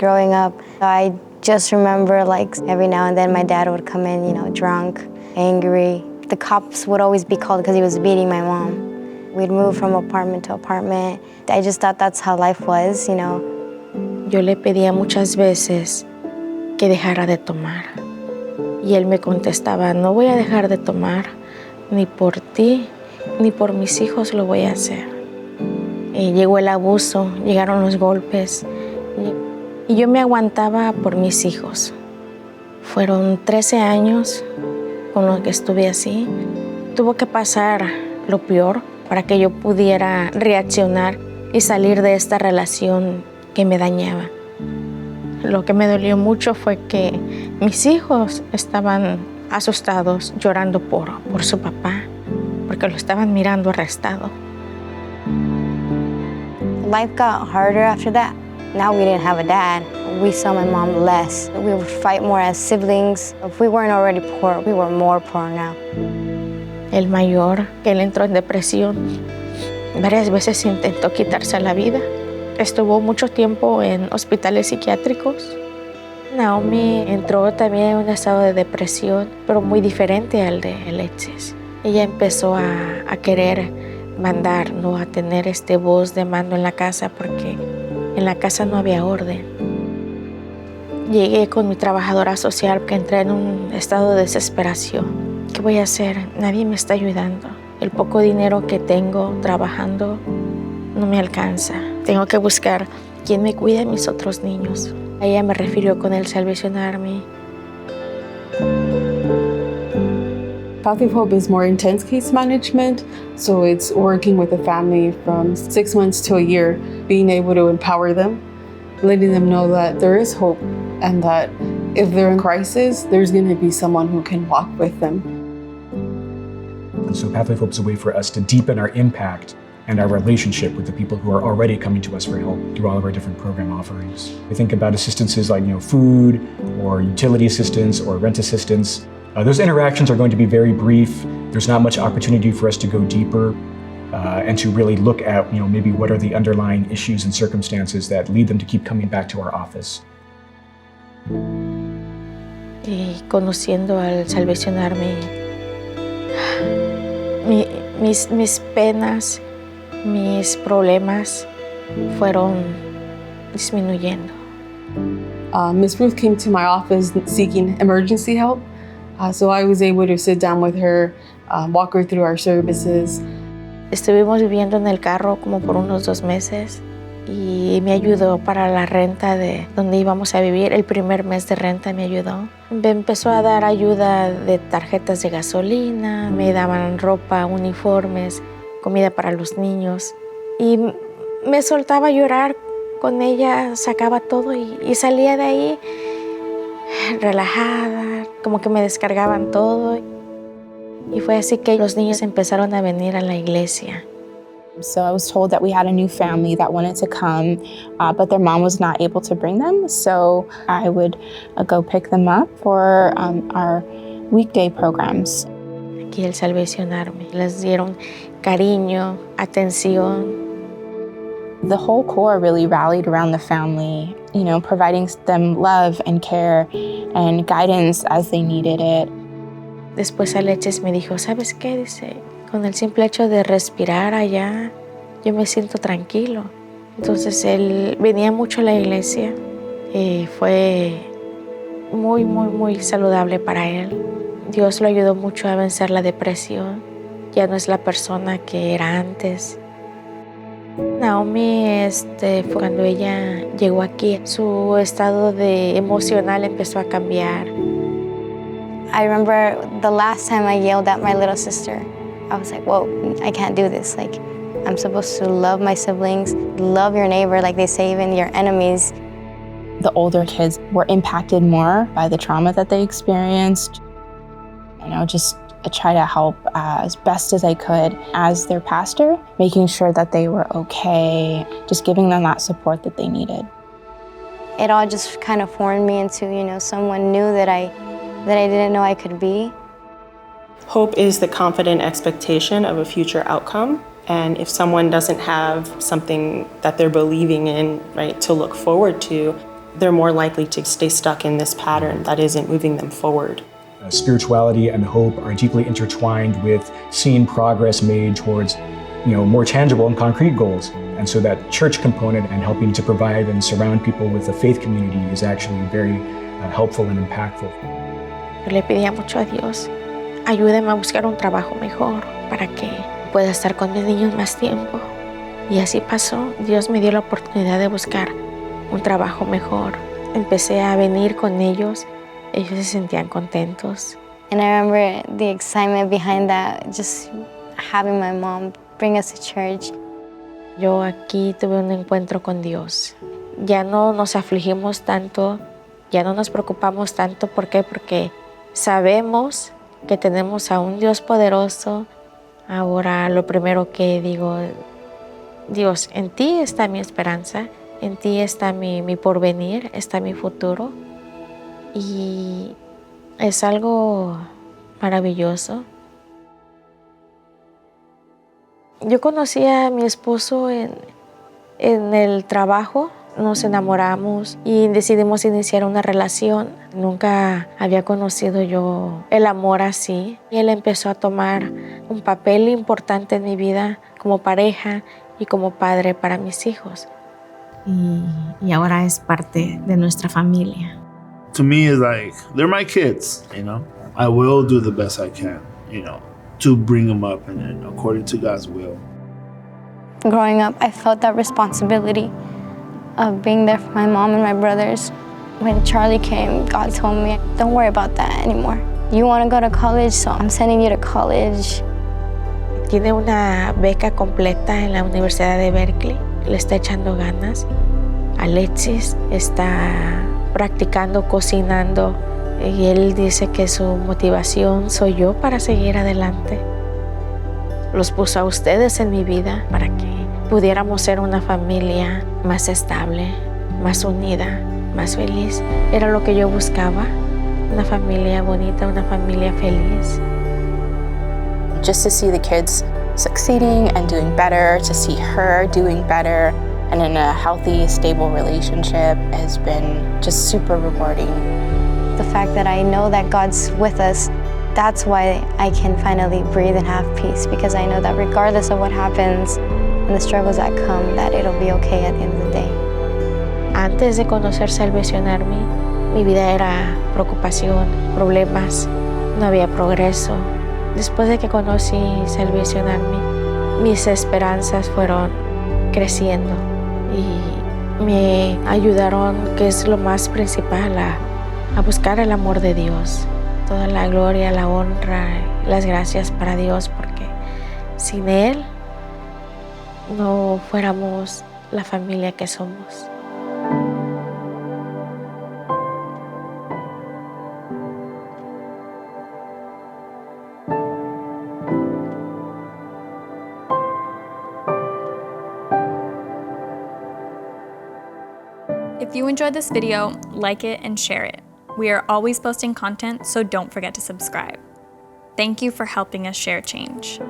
growing up, I just remember like every now and then my dad would come in, drunk, angry. The cops would always be called because he was beating my mom. We'd move from apartment to apartment. I just thought that's how life was, Yo le pedía muchas veces que dejara de tomar. Y él me contestaba, no voy a dejar de tomar, ni por ti, ni por mis hijos lo voy a hacer. Llegó el abuso, llegaron los golpes, y yo me aguantaba por mis hijos. Fueron 13 años con los que estuve así. Tuvo que pasar lo peor para que yo pudiera reaccionar y salir de esta relación que me dañaba. Lo que me dolió mucho fue que mis hijos estaban asustados, llorando por su papá, porque lo estaban mirando arrestado. Life got harder after that. Now we didn't have a dad. We saw my mom less. We would fight more as siblings. If we weren't already poor, we were more poor now. El mayor, que él entró en depresión, varias veces intentó quitarse la vida. Estuvo mucho tiempo en hospitales psiquiátricos. Naomi entró también en un estado de depresión, pero muy diferente al de Alexis. Ella empezó a querer mandar, ¿no? A tener voz de mando en la casa porque en la casa no había orden. Llegué con mi trabajadora social que entré en un estado de desesperación. ¿Qué voy a hacer? Nadie me está ayudando. El poco dinero que tengo trabajando no me alcanza. Tengo que buscar quién me cuide a mis otros niños. Ella me refirió con el Salvation Army. Pathway of Hope is more intense case management, so it's working with a family from 6 months to a year, being able to empower them, letting them know that there is hope and that if they're in crisis, there's going to be someone who can walk with them. And so Pathway of Hope is a way for us to deepen our impact and our relationship with the people who are already coming to us for help through all of our different program offerings. We think about assistances like food or utility assistance or rent assistance. Those interactions are going to be very brief. There's not much opportunity for us to go deeper and to really look at maybe what are the underlying issues and circumstances that lead them to keep coming back to our office. Y conociendo al Salvation Army, mis penas, mis problemas fueron disminuyendo. Ms. Ruth came to my office seeking emergency help, so I was able to sit down with her, walk her through our services. Estuvimos viviendo en el carro como por unos 2 meses y me ayudó para la renta de donde íbamos a vivir. El primer mes de renta me ayudó. Me empezó a dar ayuda de tarjetas de gasolina, me daban ropa, uniformes, comida para los niños. Y me soltaba a llorar con ella, sacaba todo y salía de ahí relajada, como que me descargaban todo. Y fue así que los niños empezaron a venir a la iglesia. So I was told that we had a new family that wanted to come, but their mom was not able to bring them. So I would go pick them up for our weekday programs. Aquí el Salvation Army les dieron cariño, atención. The whole core really rallied around the family, providing them love and care and guidance as they needed it. Después Alexis me dijo, ¿sabes qué? Dice, con el simple hecho de respirar allá, yo me siento tranquilo. Entonces él venía mucho a la iglesia y fue muy, muy, muy saludable para él. Dios lo ayudó mucho a vencer la depresión. Ya no es la persona que era antes. Naomi, fue cuando ella llegó aquí, su estado emocional empezó a cambiar. I remember the last time I yelled at my little sister. I was like, whoa, I can't do this. Like, I'm supposed to love my siblings, love your neighbor, like they say, even your enemies. The older kids were impacted more by the trauma that they experienced. Just try to help as best as I could as their pastor, making sure that they were okay, just giving them that support that they needed. It all just kind of formed me into, someone new that I didn't know I could be. Hope is the confident expectation of a future outcome. And if someone doesn't have something that they're believing in, right, to look forward to, they're more likely to stay stuck in this pattern that isn't moving them forward. Spirituality and hope are deeply intertwined with seeing progress made towards more tangible and concrete goals. And so that church component and helping to provide and surround people with a faith community is actually very helpful and impactful. Le pedía mucho a Dios, ayúdame a buscar un trabajo mejor para que pueda estar con mis niños más tiempo. Y así pasó. Dios me dio la oportunidad de buscar un trabajo mejor. Empecé a venir con ellos. Ellos se sentían contentos. And I remember the excitement behind that, just having my mom bring us to church. Yo aquí tuve un encuentro con Dios. Ya no nos afligimos tanto, ya no nos preocupamos tanto. ¿Por qué? Porque sabemos que tenemos a un Dios poderoso. Ahora lo primero que digo, Dios, en ti está mi esperanza, en ti está mi porvenir, está mi futuro. Y es algo maravilloso. Yo conocí a mi esposo en el trabajo, nos enamoramos y decidimos iniciar una relación. Nunca había conocido yo el amor así. Y él empezó a tomar un papel importante en mi vida como pareja y como padre para mis hijos. Y ahora es parte de nuestra familia. To me, it's like, they're my kids, I will do the best I can, to bring them up and according to God's will. Growing up, I felt that responsibility of being there for my mom and my brothers. When Charlie came, God told me, don't worry about that anymore. You want to go to college, so I'm sending you to college. Tiene una beca completa en la Universidad de Berkeley. Le está echando ganas. Alexis está practicando, cocinando. Y él dice que su motivación soy yo para seguir adelante. Los puso a ustedes en mi vida para que pudiéramos ser una familia más estable, más unida, más feliz. Era lo que yo buscaba, una familia bonita, una familia feliz. Just to see the kids succeeding and doing better, to see her doing better and in a healthy, stable relationship has been just super rewarding. The fact that I know that God's with us, that's why I can finally breathe and have peace, because I know that regardless of what happens and the struggles that come, that it'll be okay at the end of the day. Antes de conocer Salvation Army, mi vida era preocupación, problemas, no había progreso. Después de que conocí Salvation Army, mis esperanzas fueron creciendo y me ayudaron, que es lo más principal, a buscar el amor de Dios. Toda la gloria, la honra, las gracias para Dios, porque sin Él no fuéramos la familia que somos. If you enjoyed this video, like it and share it. We are always posting content, so don't forget to subscribe. Thank you for helping us share change.